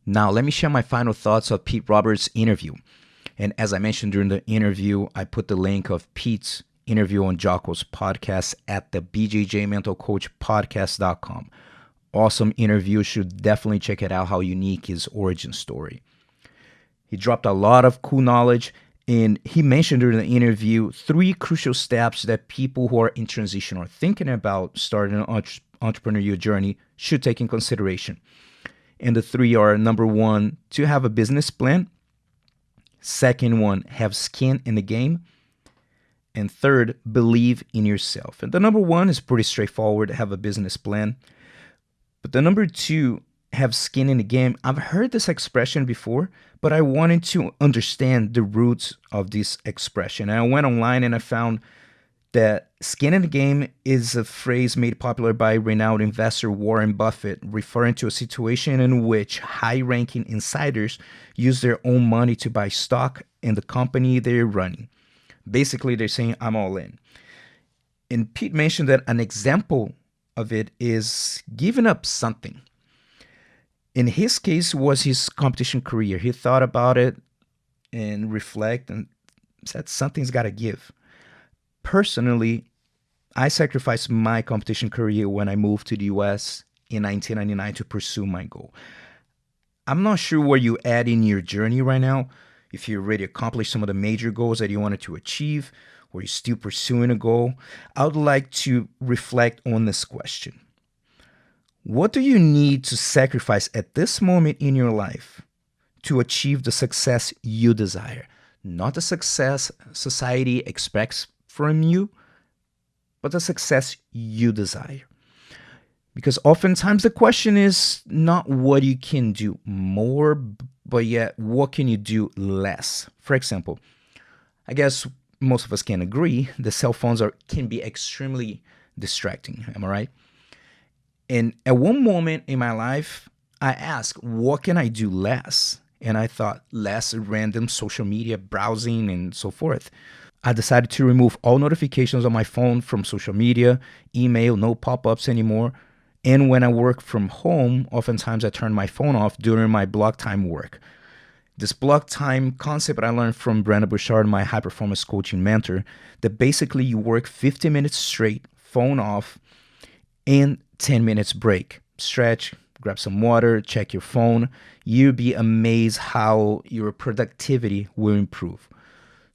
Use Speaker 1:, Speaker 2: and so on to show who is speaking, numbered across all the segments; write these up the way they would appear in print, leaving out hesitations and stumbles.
Speaker 1: Now, let me share my final thoughts of Pete Roberts' interview. And as I mentioned during the interview, I put the link of Pete's interview on Jocko's podcast at the BJJMentalCoachPodcast.com. Awesome interview. Should definitely check it out, how unique his origin story. He dropped a lot of cool knowledge, and he mentioned during the interview 3 crucial steps that people who are in transition or thinking about starting an entrepreneurial journey should take in consideration. And the 3 are: number 1, to have a business plan. Second one, have skin in the game. And third, believe in yourself. And the number 1 is pretty straightforward, have a business plan. But the number 2, have skin in the game. I've heard this expression before, but I wanted to understand the roots of this expression. And I went online and I found that skin in the game is a phrase made popular by renowned investor Warren Buffett, referring to a situation in which high-ranking insiders use their own money to buy stock in the company they're running. Basically, they're saying, I'm all in. And Pete mentioned that an example of it is giving up something. In his case, was his competition career. He thought about it and reflect and said, something's got to give. Personally, I sacrificed my competition career when I moved to the US in 1999 to pursue my goal. I'm not sure where you're at in your journey right now, if you already accomplished some of the major goals that you wanted to achieve, or you're still pursuing a goal. I would like to reflect on this question. What do you need to sacrifice at this moment in your life to achieve the success you desire? Not the success society expects from you, but the success you desire. Because oftentimes the question is not what you can do more, but yet what can you do less? For example, I guess most of us can agree the cell phones can be extremely distracting. Am I right? And at one moment in my life, I asked, what can I do less? And I thought less random social media browsing and so forth. I decided to remove all notifications on my phone from social media, email, no pop-ups anymore. And when I work from home, oftentimes I turn my phone off during my block time work. This block time concept I learned from Brandon Bouchard, my high-performance coaching mentor, that basically you work 50 minutes straight, phone off, and 10 minutes break. Stretch, grab some water, check your phone. You'll be amazed how your productivity will improve.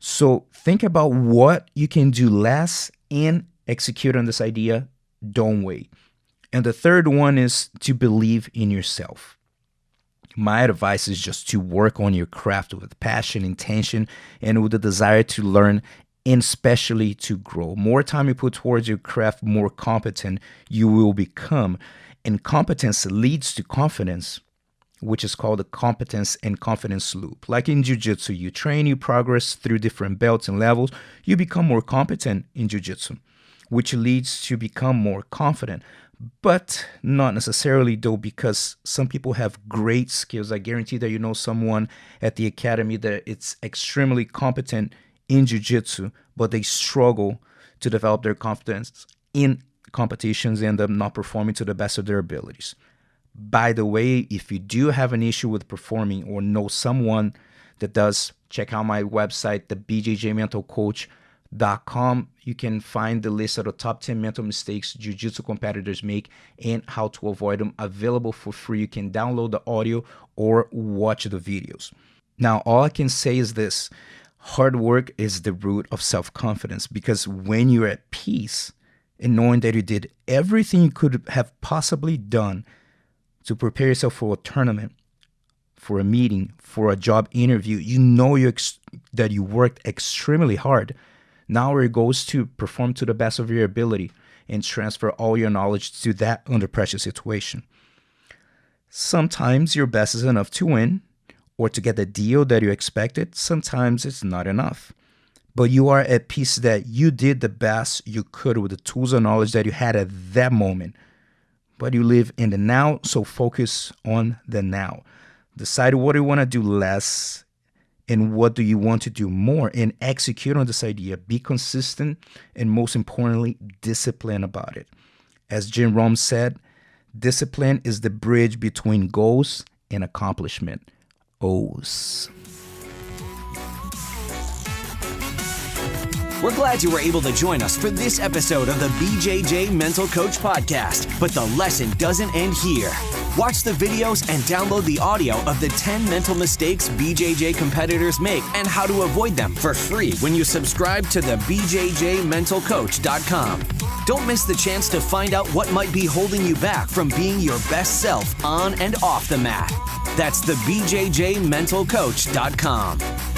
Speaker 1: So think about what you can do less and execute on this idea. Don't wait. And the third one is to believe in yourself. My advice is just to work on your craft with passion, intention, and with the desire to learn, and especially to grow. More time you put towards your craft, more competent you will become. And competence leads to confidence, which is called the competence and confidence loop. Like in Jiu-Jitsu, you train, you progress through different belts and levels, you become more competent in Jiu-Jitsu, which leads to become more confident. But not necessarily though, because some people have great skills. I guarantee that you know someone at the academy that it's extremely competent in Jiu-Jitsu, but they struggle to develop their confidence in competitions and end up not performing to the best of their abilities. By the way, if you do have an issue with performing or know someone that does, check out my website, the BJJMentalCoach.com. You can find the list of the top 10 mental mistakes Jiu-Jitsu competitors make and how to avoid them, available for free. You can download the audio or watch the videos. Now, all I can say is this. Hard work is the root of self-confidence, because when you're at peace and knowing that you did everything you could have possibly done to prepare yourself for a tournament, for a meeting, for a job interview, you know that you worked extremely hard. Now your goal is to perform to the best of your ability and transfer all your knowledge to that under pressure situation. Sometimes your best is enough to win or to get the deal that you expected. Sometimes it's not enough. But you are at peace that you did the best you could with the tools and knowledge that you had at that moment. But you live in the now, so focus on the now. Decide what you want to do less and what do you want to do more, and execute on this idea. Be consistent and, most importantly, disciplined about it. As Jim Rohn said, discipline is the bridge between goals and accomplishment. Os.
Speaker 2: We're glad you were able to join us for this episode of the BJJ Mental Coach Podcast, but the lesson doesn't end here. Watch the videos and download the audio of the 10 mental mistakes BJJ competitors make and how to avoid them for free when you subscribe to the BJJMentalCoach.com. Don't miss the chance to find out what might be holding you back from being your best self on and off the mat. That's the BJJMentalCoach.com.